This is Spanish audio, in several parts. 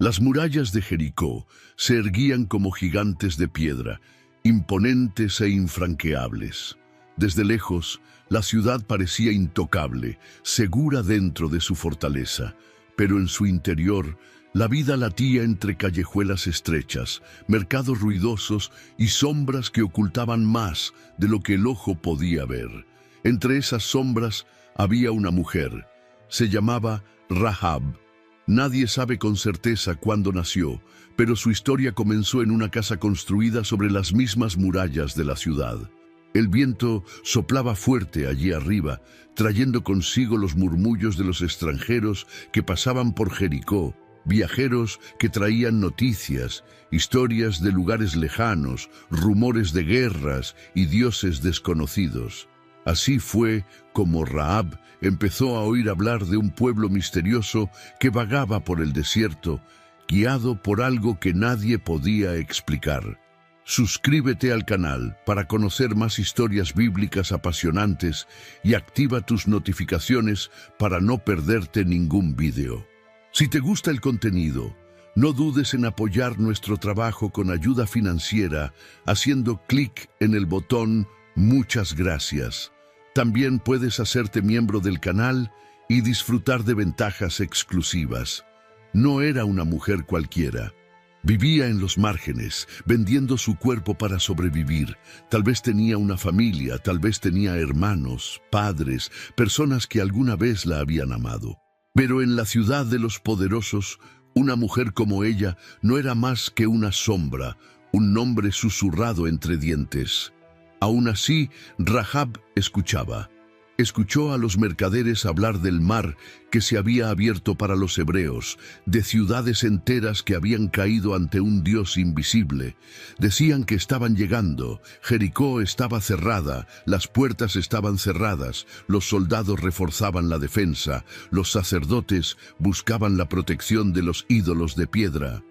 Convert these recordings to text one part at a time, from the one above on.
Las murallas de Jericó se erguían como gigantes de piedra, imponentes e infranqueables. Desde lejos, la ciudad parecía intocable, segura dentro de su fortaleza, pero en su interior, la vida latía entre callejuelas estrechas, mercados ruidosos y sombras que ocultaban más de lo que el ojo podía ver. Entre esas sombras había una mujer. Se llamaba Rahab. Nadie sabe con certeza cuándo nació, pero su historia comenzó en una casa construida sobre las mismas murallas de la ciudad. El viento soplaba fuerte allí arriba, trayendo consigo los murmullos de los extranjeros que pasaban por Jericó, viajeros que traían noticias, historias de lugares lejanos, rumores de guerras y dioses desconocidos. Así fue como Rahab empezó a oír hablar de un pueblo misterioso que vagaba por el desierto, guiado por algo que nadie podía explicar. Suscríbete al canal para conocer más historias bíblicas apasionantes y activa tus notificaciones para no perderte ningún video. Si te gusta el contenido, no dudes en apoyar nuestro trabajo con ayuda financiera haciendo clic en el botón Muchas gracias. También puedes hacerte miembro del canal y disfrutar de ventajas exclusivas. No era una mujer cualquiera. Vivía en los márgenes, vendiendo su cuerpo para sobrevivir. Tal vez tenía una familia, tal vez tenía hermanos, padres, personas que alguna vez la habían amado. Pero en la ciudad de los poderosos, una mujer como ella no era más que una sombra, un nombre susurrado entre dientes. Aún así, Rahab escuchaba. Escuchó a los mercaderes hablar del mar que se había abierto para los hebreos, de ciudades enteras que habían caído ante un Dios invisible. Decían que estaban llegando, Jericó estaba cerrada, las puertas estaban cerradas, los soldados reforzaban la defensa, los sacerdotes buscaban la protección de los ídolos de piedra.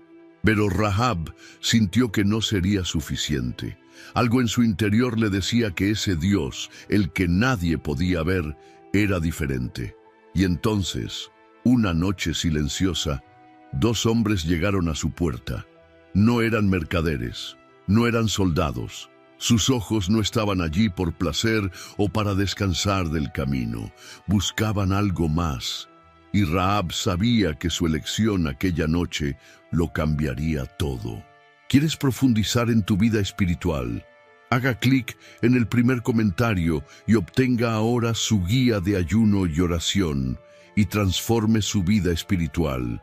Pero Rahab sintió que no sería suficiente. Algo en su interior le decía que ese Dios, el que nadie podía ver, era diferente. Y entonces, una noche silenciosa, dos hombres llegaron a su puerta. No eran mercaderes, no eran soldados. Sus ojos no estaban allí por placer o para descansar del camino. Buscaban algo más. Y Rahab sabía que su elección aquella noche lo cambiaría todo. ¿Quieres profundizar en tu vida espiritual? Haga clic en el primer comentario y obtenga ahora su guía de ayuno y oración y transforme su vida espiritual.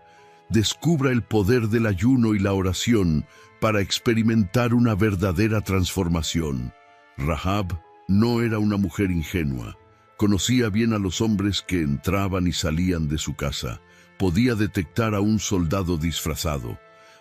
Descubra el poder del ayuno y la oración para experimentar una verdadera transformación. Rahab no era una mujer ingenua. Conocía bien a los hombres que entraban y salían de su casa. Podía detectar a un soldado disfrazado,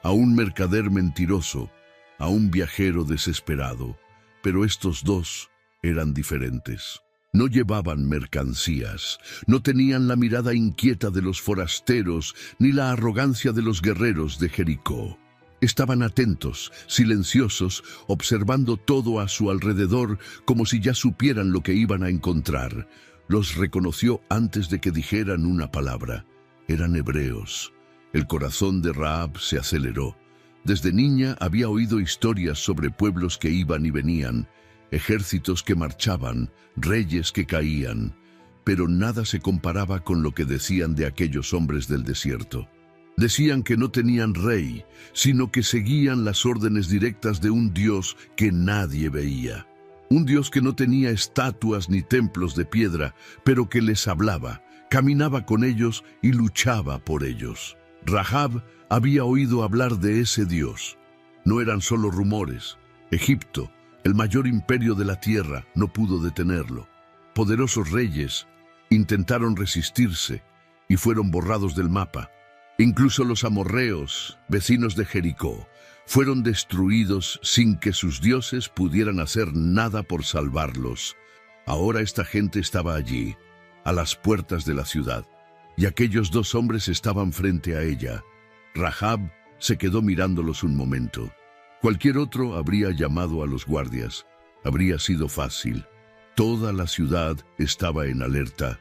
a un mercader mentiroso, a un viajero desesperado. Pero estos dos eran diferentes. No llevaban mercancías, no tenían la mirada inquieta de los forasteros ni la arrogancia de los guerreros de Jericó. Estaban atentos, silenciosos, observando todo a su alrededor como si ya supieran lo que iban a encontrar. Los reconoció antes de que dijeran una palabra. Eran hebreos. El corazón de Rahab se aceleró. Desde niña había oído historias sobre pueblos que iban y venían, ejércitos que marchaban, reyes que caían, pero nada se comparaba con lo que decían de aquellos hombres del desierto. Decían que no tenían rey, sino que seguían las órdenes directas de un Dios que nadie veía. Un Dios que no tenía estatuas ni templos de piedra, pero que les hablaba, caminaba con ellos y luchaba por ellos. Rahab había oído hablar de ese Dios. No eran solo rumores. Egipto, el mayor imperio de la tierra, no pudo detenerlo. Poderosos reyes intentaron resistirse y fueron borrados del mapa. Incluso los amorreos, vecinos de Jericó, fueron destruidos sin que sus dioses pudieran hacer nada por salvarlos. Ahora esta gente estaba allí, a las puertas de la ciudad, y aquellos dos hombres estaban frente a ella. Rahab se quedó mirándolos un momento. Cualquier otro habría llamado a los guardias. Habría sido fácil. Toda la ciudad estaba en alerta.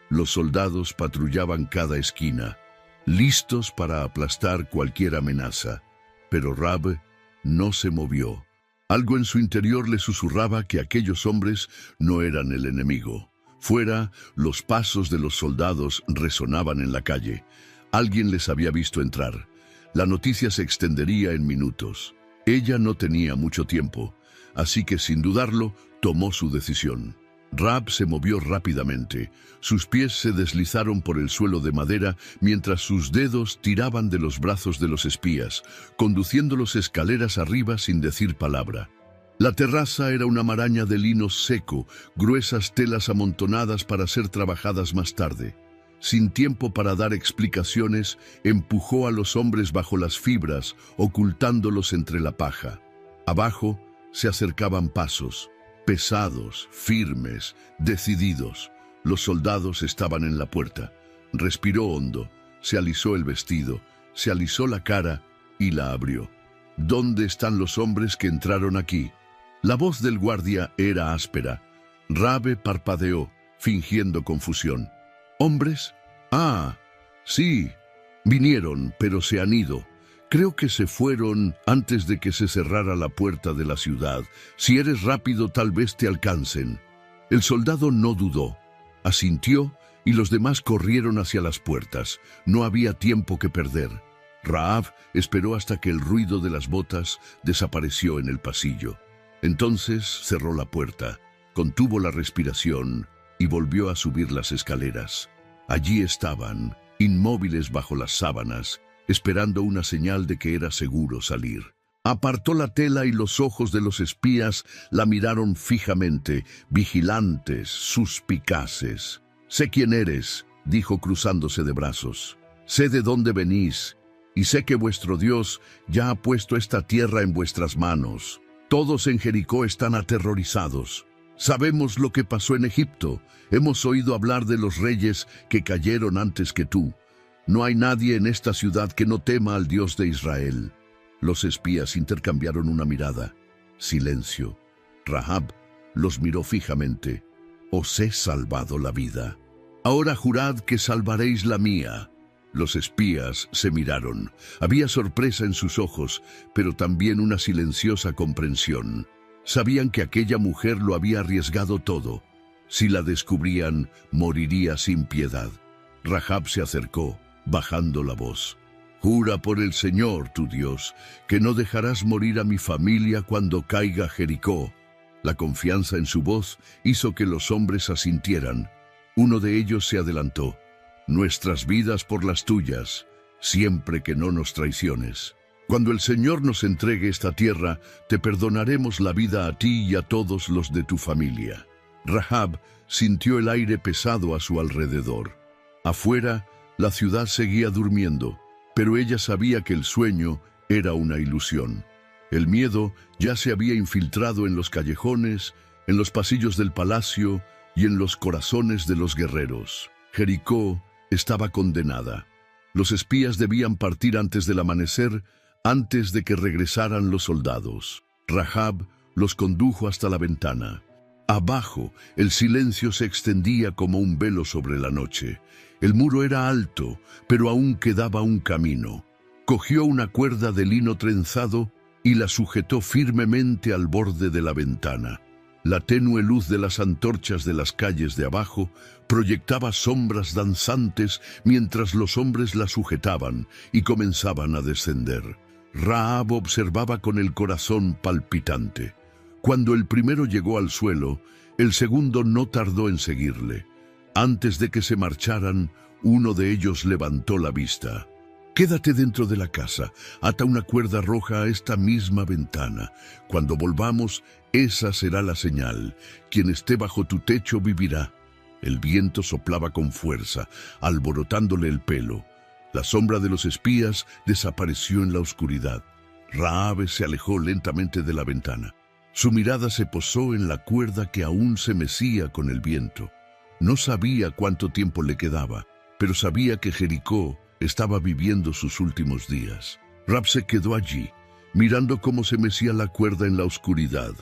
Los soldados patrullaban cada esquina. listos para aplastar cualquier amenaza. Pero Rab no se movió. Algo en su interior le susurraba que aquellos hombres no eran el enemigo. Fuera, los pasos de los soldados resonaban en la calle. Alguien les había visto entrar. La noticia se extendería en minutos. Ella no tenía mucho tiempo, así que sin dudarlo, tomó su decisión. Rab se movió rápidamente. Sus pies se deslizaron por el suelo de madera mientras sus dedos tiraban de los brazos de los espías, conduciéndolos escaleras arriba sin decir palabra. La terraza era una maraña de lino seco, gruesas telas amontonadas para ser trabajadas más tarde. Sin tiempo para dar explicaciones, empujó a los hombres bajo las fibras, ocultándolos entre la paja. Abajo se acercaban pasos, pesados, firmes, decididos. Los soldados estaban en la puerta. Respiró hondo, se alisó el vestido, se alisó la cara y la abrió. ¿Dónde están los hombres que entraron aquí? La voz del guardia era áspera. Rab parpadeó, fingiendo confusión. ¿Hombres? Ah, sí. Vinieron, pero se han ido. Creo que se fueron antes de que se cerrara la puerta de la ciudad. Si eres rápido, tal vez te alcancen. El soldado no dudó. Asintió y los demás corrieron hacia las puertas. No había tiempo que perder. Rahab esperó hasta que el ruido de las botas desapareció en el pasillo. Entonces cerró la puerta, contuvo la respiración y volvió a subir las escaleras. Allí estaban, inmóviles bajo las sábanas, esperando una señal de que era seguro salir. Apartó la tela y los ojos de los espías la miraron fijamente, vigilantes, suspicaces. «Sé quién eres», dijo cruzándose de brazos. «Sé de dónde venís, y sé que vuestro Dios ya ha puesto esta tierra en vuestras manos. Todos en Jericó están aterrorizados. Sabemos lo que pasó en Egipto. Hemos oído hablar de los reyes que cayeron antes que tú. No hay nadie en esta ciudad que no tema al Dios de Israel». Los espías intercambiaron una mirada. Silencio. Rahab los miró fijamente. «Os he salvado la vida. Ahora jurad que salvaréis la mía». Los espías se miraron. Había sorpresa en sus ojos, pero también una silenciosa comprensión. Sabían que aquella mujer lo había arriesgado todo. Si la descubrían, moriría sin piedad. Rahab se acercó, bajando la voz. «Jura por el Señor, tu Dios, que no dejarás morir a mi familia cuando caiga Jericó». La confianza en su voz hizo que los hombres asintieran. Uno de ellos se adelantó. «Nuestras vidas por las tuyas, siempre que no nos traiciones. Cuando el Señor nos entregue esta tierra, te perdonaremos la vida a ti y a todos los de tu familia». Rahab sintió el aire pesado a su alrededor. Afuera, la ciudad seguía durmiendo, pero ella sabía que el sueño era una ilusión. El miedo ya se había infiltrado en los callejones, en los pasillos del palacio y en los corazones de los guerreros. Jericó estaba condenada. Los espías debían partir antes del amanecer, antes de que regresaran los soldados. Rahab los condujo hasta la ventana. Abajo, el silencio se extendía como un velo sobre la noche. El muro era alto, pero aún quedaba un camino. Cogió una cuerda de lino trenzado y la sujetó firmemente al borde de la ventana. La tenue luz de las antorchas de las calles de abajo proyectaba sombras danzantes mientras los hombres la sujetaban y comenzaban a descender. Rahab observaba con el corazón palpitante. Cuando el primero llegó al suelo, el segundo no tardó en seguirle. Antes de que se marcharan, uno de ellos levantó la vista. «Quédate dentro de la casa, ata una cuerda roja a esta misma ventana. Cuando volvamos, esa será la señal. Quien esté bajo tu techo vivirá». El viento soplaba con fuerza, alborotándole el pelo. La sombra de los espías desapareció en la oscuridad. Rahab se alejó lentamente de la ventana. Su mirada se posó en la cuerda que aún se mecía con el viento. No sabía cuánto tiempo le quedaba, pero sabía que Jericó estaba viviendo sus últimos días. Rahab se quedó allí, mirando cómo se mecía la cuerda en la oscuridad.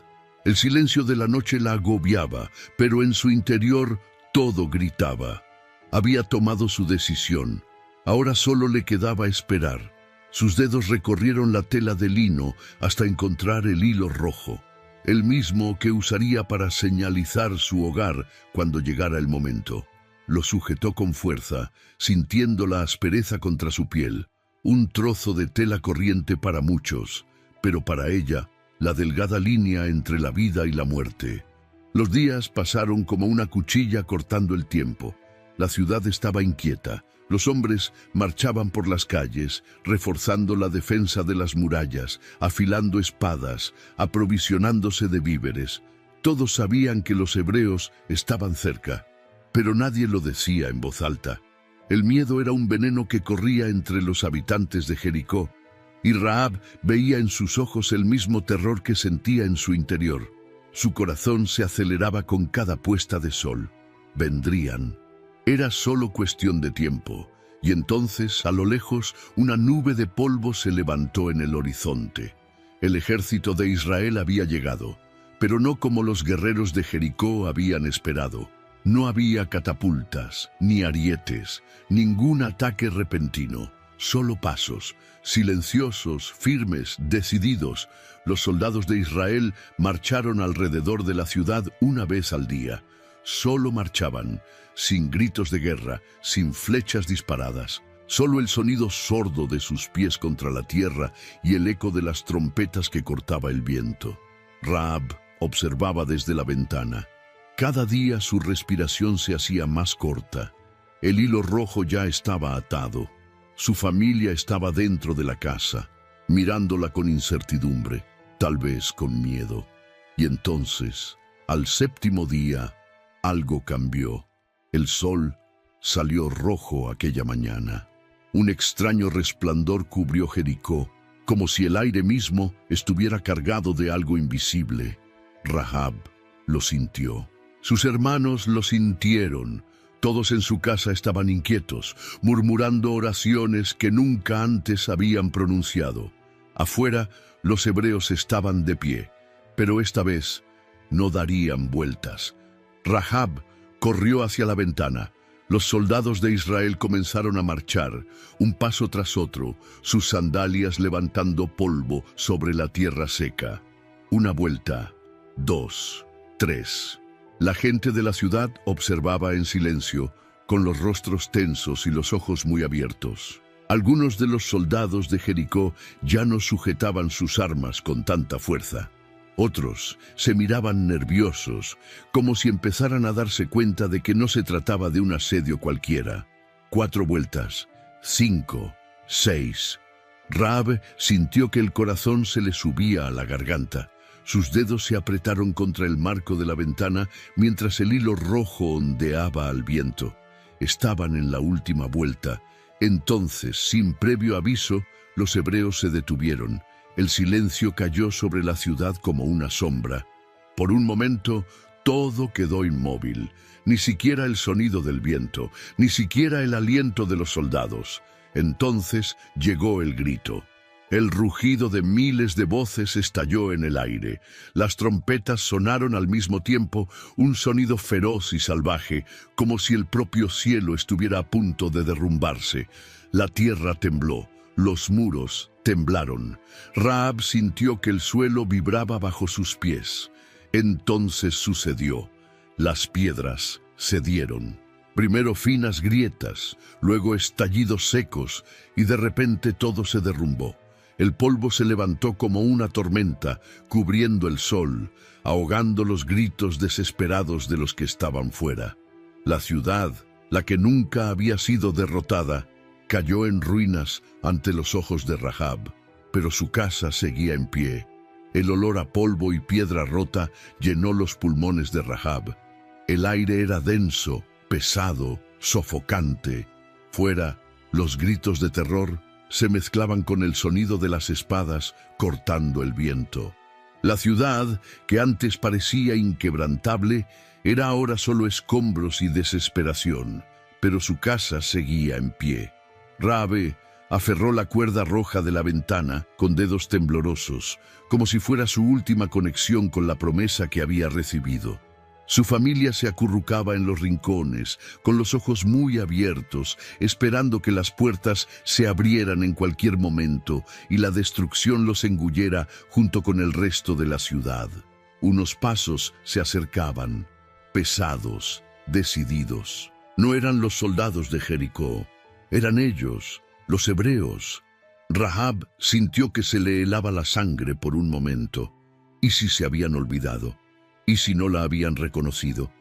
El silencio de la noche la agobiaba, pero en su interior todo gritaba. Había tomado su decisión. Ahora solo le quedaba esperar. Sus dedos recorrieron la tela de lino hasta encontrar el hilo rojo, el mismo que usaría para señalizar su hogar cuando llegara el momento. Lo sujetó con fuerza, sintiendo la aspereza contra su piel. Un trozo de tela corriente para muchos, pero para ella, la delgada línea entre la vida y la muerte. Los días pasaron como una cuchilla cortando el tiempo. La ciudad estaba inquieta. Los hombres marchaban por las calles, reforzando la defensa de las murallas, afilando espadas, aprovisionándose de víveres. Todos sabían que los hebreos estaban cerca, pero nadie lo decía en voz alta. El miedo era un veneno que corría entre los habitantes de Jericó, y Rahab veía en sus ojos el mismo terror que sentía en su interior. Su corazón se aceleraba con cada puesta de sol. Vendrían. Era solo cuestión de tiempo, y entonces, a lo lejos, una nube de polvo se levantó en el horizonte. El ejército de Israel había llegado, pero no como los guerreros de Jericó habían esperado. No había catapultas, ni arietes, ningún ataque repentino, solo pasos, silenciosos, firmes, decididos. Los soldados de Israel marcharon alrededor de la ciudad una vez al día. Solo marchaban, sin gritos de guerra, sin flechas disparadas. Solo el sonido sordo de sus pies contra la tierra y el eco de las trompetas que cortaba el viento. Rahab observaba desde la ventana. Cada día su respiración se hacía más corta. El hilo rojo ya estaba atado. Su familia estaba dentro de la casa, mirándola con incertidumbre, tal vez con miedo. Y entonces, al séptimo día, algo cambió. El sol salió rojo aquella mañana. Un extraño resplandor cubrió Jericó, como si el aire mismo estuviera cargado de algo invisible. Rahab lo sintió. Sus hermanos lo sintieron. Todos en su casa estaban inquietos, murmurando oraciones que nunca antes habían pronunciado. Afuera, los hebreos estaban de pie, pero esta vez no darían vueltas. Rahab corrió hacia la ventana. Los soldados de Israel comenzaron a marchar, un paso tras otro, sus sandalias levantando polvo sobre la tierra seca. Una vuelta, 2, 3. La gente de la ciudad observaba en silencio, con los rostros tensos y los ojos muy abiertos. Algunos de los soldados de Jericó ya no sujetaban sus armas con tanta fuerza. Otros se miraban nerviosos, como si empezaran a darse cuenta de que no se trataba de un asedio cualquiera. 4 vueltas, 5, 6. Rahab sintió que el corazón se le subía a la garganta. Sus dedos se apretaron contra el marco de la ventana mientras el hilo rojo ondeaba al viento. Estaban en la última vuelta. Entonces, sin previo aviso, los hebreos se detuvieron. El silencio cayó sobre la ciudad como una sombra. Por un momento, todo quedó inmóvil. Ni siquiera el sonido del viento, ni siquiera el aliento de los soldados. Entonces llegó el grito. El rugido de miles de voces estalló en el aire. Las trompetas sonaron al mismo tiempo, un sonido feroz y salvaje, como si el propio cielo estuviera a punto de derrumbarse. La tierra tembló, los muros temblaron. Rahab sintió que el suelo vibraba bajo sus pies. Entonces sucedió. Las piedras cedieron. Primero finas grietas, luego estallidos secos, y de repente todo se derrumbó. El polvo se levantó como una tormenta, cubriendo el sol, ahogando los gritos desesperados de los que estaban fuera. La ciudad, la que nunca había sido derrotada, cayó en ruinas ante los ojos de Rahab, pero su casa seguía en pie. El olor a polvo y piedra rota llenó los pulmones de Rahab. El aire era denso, pesado, sofocante. Fuera, los gritos de terror se mezclaban con el sonido de las espadas cortando el viento. La ciudad, que antes parecía inquebrantable, era ahora solo escombros y desesperación, pero su casa seguía en pie. Rahab aferró la cuerda roja de la ventana con dedos temblorosos, como si fuera su última conexión con la promesa que había recibido. Su familia se acurrucaba en los rincones, con los ojos muy abiertos, esperando que las puertas se abrieran en cualquier momento y la destrucción los engullera junto con el resto de la ciudad. Unos pasos se acercaban, pesados, decididos. No eran los soldados de Jericó, eran ellos, los hebreos. Rahab sintió que se le helaba la sangre por un momento. ¿Y si se habían olvidado? ¿Y si no la habían reconocido?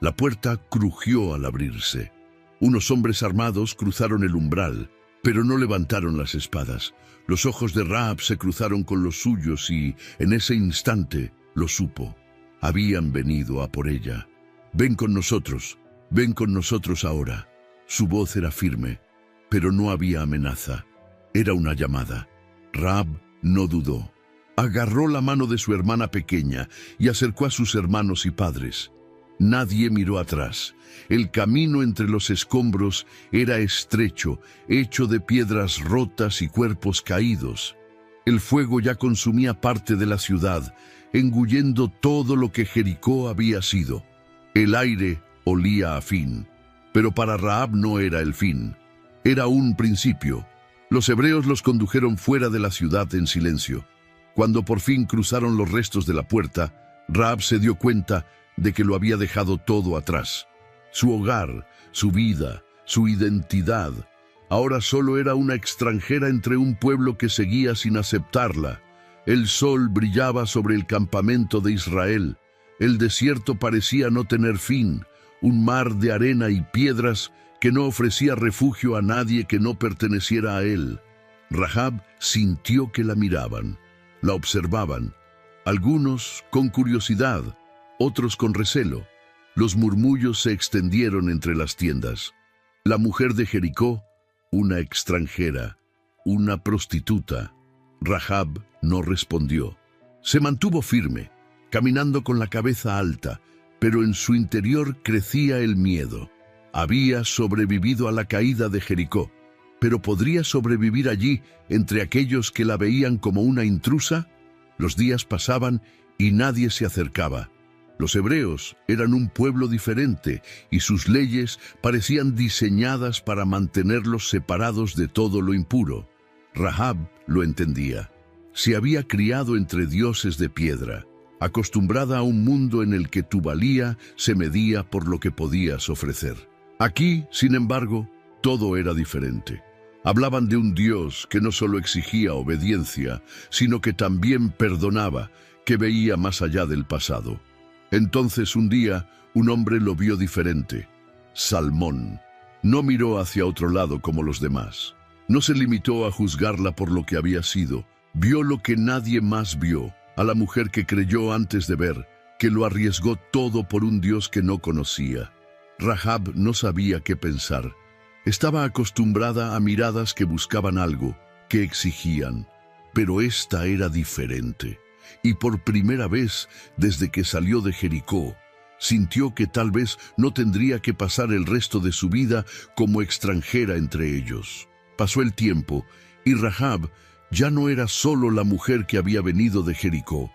La puerta crujió al abrirse. Unos hombres armados cruzaron el umbral, pero no levantaron las espadas. Los ojos de Rahab se cruzaron con los suyos y, en ese instante, lo supo. Habían venido a por ella. Ven con nosotros ahora. Su voz era firme, pero no había amenaza. Era una llamada. Rahab no dudó. Agarró la mano de su hermana pequeña y acercó a sus hermanos y padres. Nadie miró atrás. El camino entre los escombros era estrecho, hecho de piedras rotas y cuerpos caídos. El fuego ya consumía parte de la ciudad, engullendo todo lo que Jericó había sido. El aire olía a fin, pero para Rahab no era el fin. Era un principio. Los hebreos los condujeron fuera de la ciudad en silencio. Cuando por fin cruzaron los restos de la puerta, Rahab se dio cuenta de que lo había dejado todo atrás. Su hogar, su vida, su identidad. Ahora solo era una extranjera entre un pueblo que seguía sin aceptarla. El sol brillaba sobre el campamento de Israel. El desierto parecía no tener fin, un mar de arena y piedras que no ofrecía refugio a nadie que no perteneciera a él. Rahab sintió que la miraban. La observaban, algunos con curiosidad, otros con recelo. Los murmullos se extendieron entre las tiendas. La mujer de Jericó, una extranjera, una prostituta. Rahab no respondió. Se mantuvo firme, caminando con la cabeza alta, pero en su interior crecía el miedo. Había sobrevivido a la caída de Jericó, pero ¿podría sobrevivir allí entre aquellos que la veían como una intrusa? Los días pasaban y nadie se acercaba. Los hebreos eran un pueblo diferente y sus leyes parecían diseñadas para mantenerlos separados de todo lo impuro. Rahab lo entendía. Se había criado entre dioses de piedra, acostumbrada a un mundo en el que tu valía se medía por lo que podías ofrecer. Aquí, sin embargo, todo era diferente. Hablaban de un Dios que no solo exigía obediencia, sino que también perdonaba, que veía más allá del pasado. Entonces un día, un hombre lo vio diferente. Salmón. No miró hacia otro lado como los demás. No se limitó a juzgarla por lo que había sido. Vio lo que nadie más vio, a la mujer que creyó antes de ver, que lo arriesgó todo por un Dios que no conocía. Rahab no sabía qué pensar. Estaba acostumbrada a miradas que buscaban algo, que exigían, pero esta era diferente. Y por primera vez, desde que salió de Jericó, sintió que tal vez no tendría que pasar el resto de su vida como extranjera entre ellos. Pasó el tiempo, y Rahab ya no era solo la mujer que había venido de Jericó.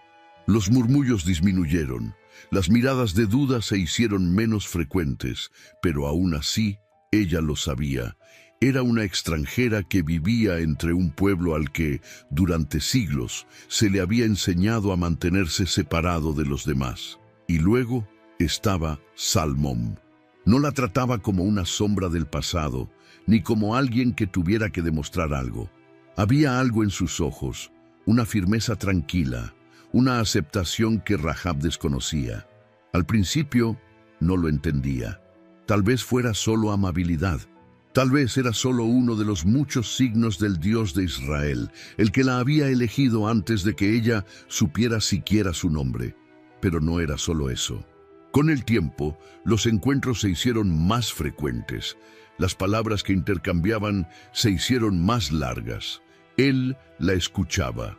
Los murmullos disminuyeron, las miradas de duda se hicieron menos frecuentes, pero aún así, ella lo sabía. Era una extranjera que vivía entre un pueblo al que, durante siglos, se le había enseñado a mantenerse separado de los demás. Y luego estaba Salmón. No la trataba como una sombra del pasado, ni como alguien que tuviera que demostrar algo. Había algo en sus ojos, una firmeza tranquila, una aceptación que Rahab desconocía. Al principio, no lo entendía. Tal vez fuera solo amabilidad. Tal vez era solo uno de los muchos signos del Dios de Israel, el que la había elegido antes de que ella supiera siquiera su nombre. Pero no era solo eso. Con el tiempo, los encuentros se hicieron más frecuentes. Las palabras que intercambiaban se hicieron más largas. Él la escuchaba.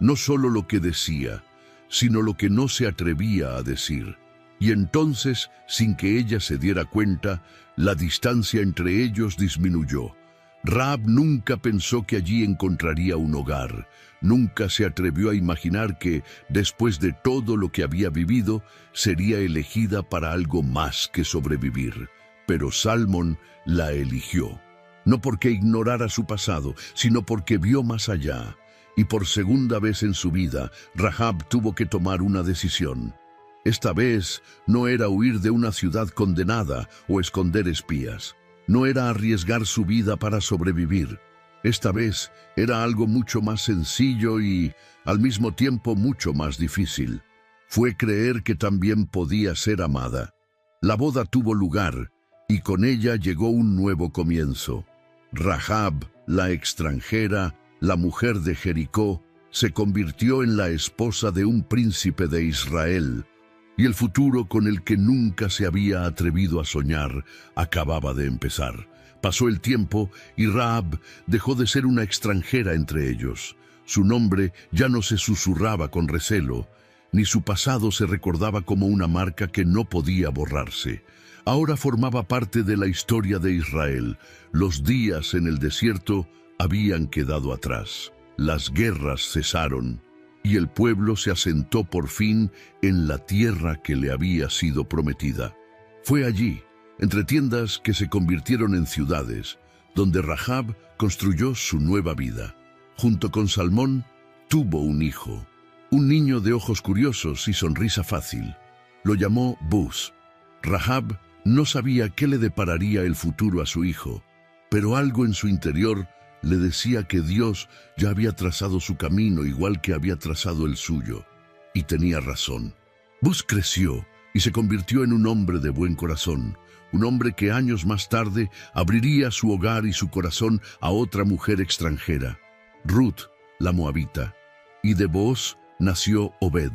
No solo lo que decía, sino lo que no se atrevía a decir. Y entonces, sin que ella se diera cuenta, la distancia entre ellos disminuyó. Rahab nunca pensó que allí encontraría un hogar. Nunca se atrevió a imaginar que, después de todo lo que había vivido, sería elegida para algo más que sobrevivir. Pero Salmón la eligió. No porque ignorara su pasado, sino porque vio más allá. Y por segunda vez en su vida, Rahab tuvo que tomar una decisión. Esta vez no era huir de una ciudad condenada o esconder espías. No era arriesgar su vida para sobrevivir. Esta vez era algo mucho más sencillo y, al mismo tiempo, mucho más difícil. Fue creer que también podía ser amada. La boda tuvo lugar y con ella llegó un nuevo comienzo. Rahab, la extranjera, la mujer de Jericó, se convirtió en la esposa de un príncipe de Israel. Y el futuro con el que nunca se había atrevido a soñar acababa de empezar. Pasó el tiempo y Rahab dejó de ser una extranjera entre ellos. Su nombre ya no se susurraba con recelo, ni su pasado se recordaba como una marca que no podía borrarse. Ahora formaba parte de la historia de Israel. Los días en el desierto habían quedado atrás. Las guerras cesaron y el pueblo se asentó por fin en la tierra que le había sido prometida. Fue allí, entre tiendas que se convirtieron en ciudades, donde Rahab construyó su nueva vida. Junto con Salmón, tuvo un hijo, un niño de ojos curiosos y sonrisa fácil. Lo llamó Buz. Rahab no sabía qué le depararía el futuro a su hijo, pero algo en su interior le decía que Dios ya había trazado su camino igual que había trazado el suyo. Y tenía razón. Buz creció y se convirtió en un hombre de buen corazón, un hombre que años más tarde abriría su hogar y su corazón a otra mujer extranjera, Ruth, la moabita. Y de Booz nació Obed,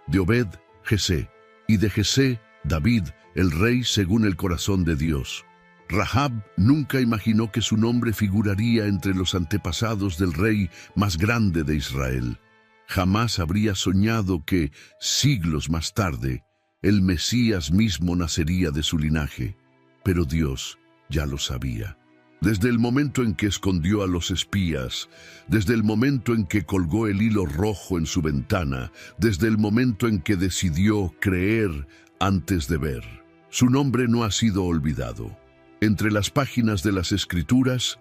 de Obed, Jesé, y de Jesé, David, el rey según el corazón de Dios. Rahab nunca imaginó que su nombre figuraría entre los antepasados del rey más grande de Israel. Jamás habría soñado que, siglos más tarde, el Mesías mismo nacería de su linaje. Pero Dios ya lo sabía. Desde el momento en que escondió a los espías, desde el momento en que colgó el hilo rojo en su ventana, desde el momento en que decidió creer antes de ver, su nombre no ha sido olvidado. Entre las páginas de las Escrituras,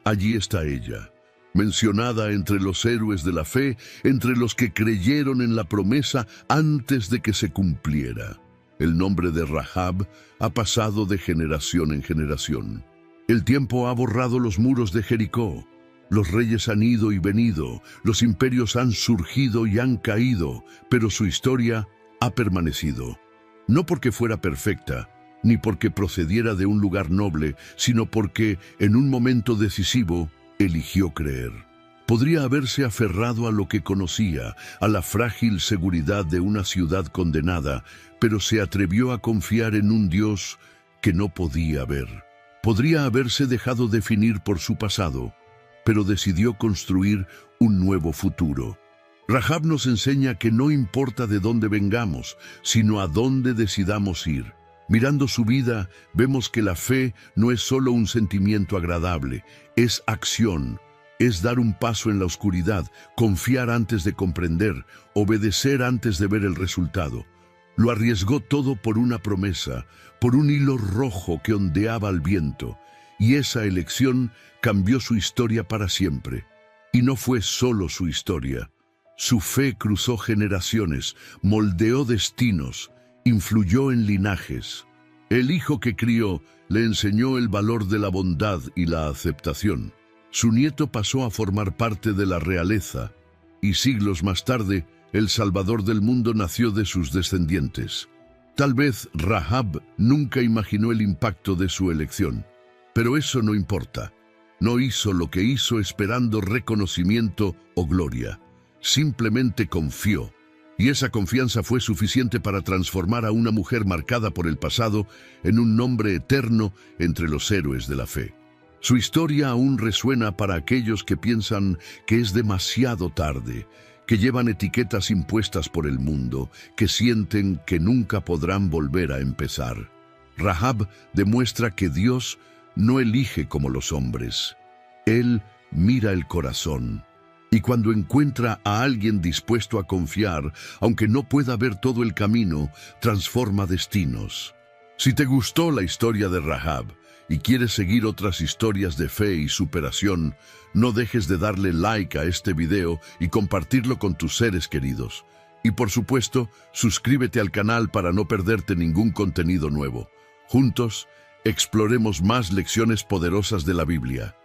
allí está ella, mencionada entre los héroes de la fe, entre los que creyeron en la promesa antes de que se cumpliera. El nombre de Rahab ha pasado de generación en generación. El tiempo ha borrado los muros de Jericó. Los reyes han ido y venido, los imperios han surgido y han caído, pero su historia ha permanecido. No porque fuera perfecta, ni porque procediera de un lugar noble, sino porque, en un momento decisivo, eligió creer. Podría haberse aferrado a lo que conocía, a la frágil seguridad de una ciudad condenada, pero se atrevió a confiar en un Dios que no podía ver. Podría haberse dejado definir por su pasado, pero decidió construir un nuevo futuro. Rahab nos enseña que no importa de dónde vengamos, sino a dónde decidamos ir. Mirando su vida, vemos que la fe no es solo un sentimiento agradable, es acción, es dar un paso en la oscuridad, confiar antes de comprender, obedecer antes de ver el resultado. Lo arriesgó todo por una promesa, por un hilo rojo que ondeaba al viento, y esa elección cambió su historia para siempre. Y no fue solo su historia. Su fe cruzó generaciones, moldeó destinos, influyó en linajes. El hijo que crió le enseñó el valor de la bondad y la aceptación. Su nieto pasó a formar parte de la realeza, y siglos más tarde, el Salvador del mundo nació de sus descendientes. Tal vez Rahab nunca imaginó el impacto de su elección, pero eso no importa. No hizo lo que hizo esperando reconocimiento o gloria. Simplemente confió. Y esa confianza fue suficiente para transformar a una mujer marcada por el pasado en un nombre eterno entre los héroes de la fe. Su historia aún resuena para aquellos que piensan que es demasiado tarde, que llevan etiquetas impuestas por el mundo, que sienten que nunca podrán volver a empezar. Rahab demuestra que Dios no elige como los hombres. Él mira el corazón. Y cuando encuentra a alguien dispuesto a confiar, aunque no pueda ver todo el camino, transforma destinos. Si te gustó la historia de Rahab y quieres seguir otras historias de fe y superación, no dejes de darle like a este video y compartirlo con tus seres queridos. Y por supuesto, suscríbete al canal para no perderte ningún contenido nuevo. Juntos, exploremos más lecciones poderosas de la Biblia.